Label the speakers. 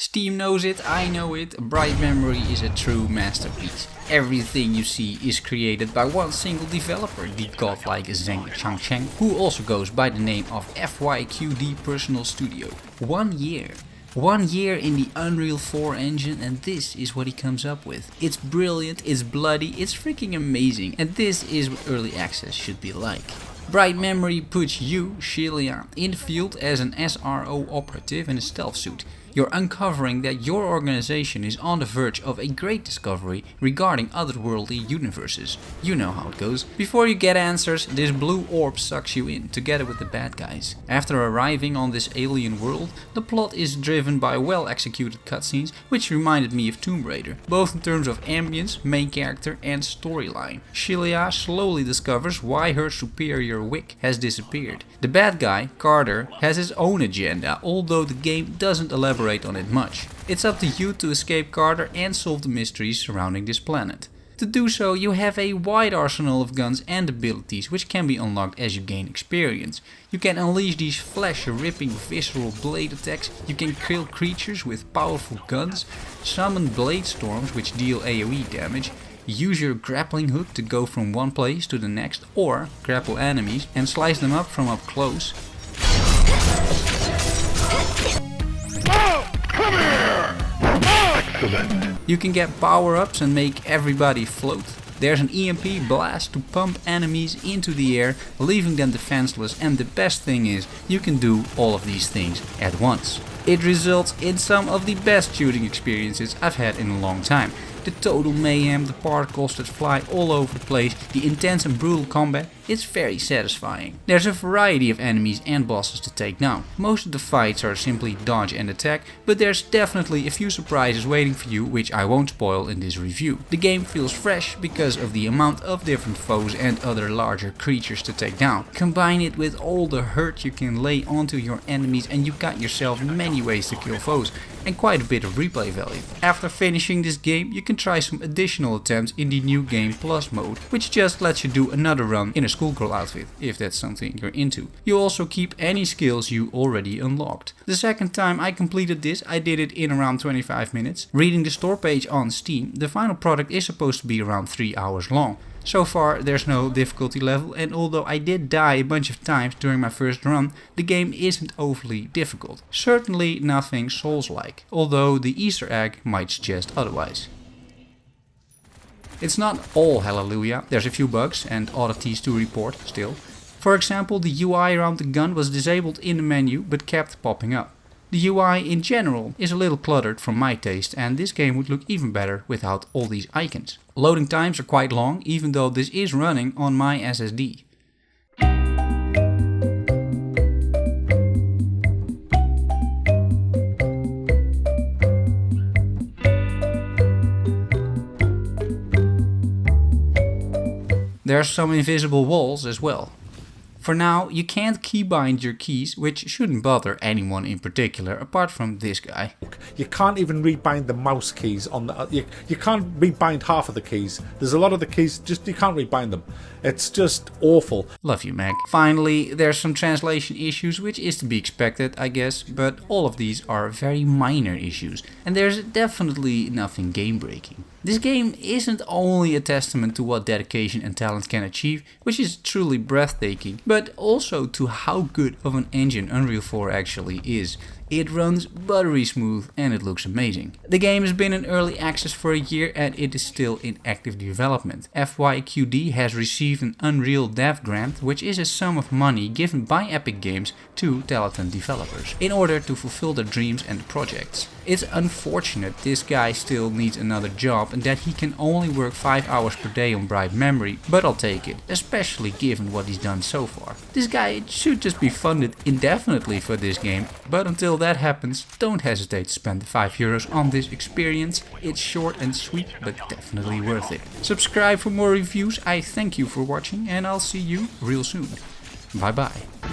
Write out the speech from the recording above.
Speaker 1: Steam knows it, I know it, Bright Memory is a true masterpiece. Everything you see is created by one single developer, the godlike Zeng Xiancheng, who also goes by the name of FYQD Personal Studio. 1 year. 1 year in the Unreal 4 engine, and this is what he comes up with. It's brilliant, it's bloody, it's freaking amazing, and this is what early access should be like. Bright Memory puts you, Shelia, in the field as an SRO operative in a stealth suit. You're uncovering that your organization is on the verge of a great discovery regarding otherworldly universes. You know how it goes. Before you get answers, this blue orb sucks you in, together with the bad guys. After arriving on this alien world, the plot is driven by well executed cutscenes, which reminded me of Tomb Raider, both in terms of ambience, main character and storyline. Shelia slowly discovers why her superior Wick has disappeared. The bad guy, Carter, has his own agenda, although the game doesn't elaborate on it much. It's up to you to escape Carter and solve the mysteries surrounding this planet. To do so, you have a wide arsenal of guns and abilities which can be unlocked as you gain experience. You can unleash these flesh-ripping visceral blade attacks, you can kill creatures with powerful guns, summon blade storms which deal AoE damage, use your grappling hook to go from one place to the next, or grapple enemies and slice them up from up close. You can get power-ups and make everybody float. There's an EMP blast to pump enemies into the air, leaving them defenseless, and the best thing is, you can do all of these things at once. It results in some of the best shooting experiences I've had in a long time. The total mayhem, the particles that fly all over the place, the intense and brutal combat, it's very satisfying. There's a variety of enemies and bosses to take down. Most of the fights are simply dodge and attack, but there's definitely a few surprises waiting for you which I won't spoil in this review. The game feels fresh because of the amount of different foes and other larger creatures to take down. Combine it with all the hurt you can lay onto your enemies and you've got yourself many ways to kill foes, and quite a bit of replay value. After finishing this game, you can try some additional attempts in the New Game Plus mode, which just lets you do another run in a schoolgirl outfit, if that's something you're into. You also keep any skills you already unlocked. The second time I completed this, I did it in around 25 minutes. Reading the store page on Steam, the final product is supposed to be around 3 hours long. So far there's no difficulty level, and although I did die a bunch of times during my first run, the game isn't overly difficult. Certainly nothing Souls-like, although the Easter egg might suggest otherwise. It's not all hallelujah, there's a few bugs and oddities to report still. For example, the UI around the gun was disabled in the menu but kept popping up. The UI in general is a little cluttered for my taste, and this game would look even better without all these icons. Loading times are quite long, even though this is running on my SSD. There are some invisible walls as well. For now, you can't keybind your keys, which shouldn't bother anyone in particular, apart from this guy.
Speaker 2: You can't even rebind the mouse keys on the. You can't rebind half of the keys. There's a lot of the keys, just you can't rebind them. It's just awful.
Speaker 1: Love you, Mac. Finally, there's some translation issues, which is to be expected, I guess, but all of these are very minor issues, and there's definitely nothing game-breaking. This game isn't only a testament to what dedication and talent can achieve, which is truly breathtaking, but also to how good of an engine Unreal 4 actually is. It runs buttery smooth and it looks amazing. The game has been in early access for a year and it is still in active development. FYQD has received an Unreal Dev Grant, which is a sum of money given by Epic Games to talented developers in order to fulfill their dreams and projects. It's unfortunate this guy still needs another job and that he can only work 5 hours per day on Bright Memory, but I'll take it, especially given what he's done so far. This guy should just be funded indefinitely for this game, but until that happens, don't hesitate to spend the €5 on this experience. It's short and sweet, but definitely worth it. Subscribe for more reviews. I thank you for watching and I'll see you real soon. Bye bye.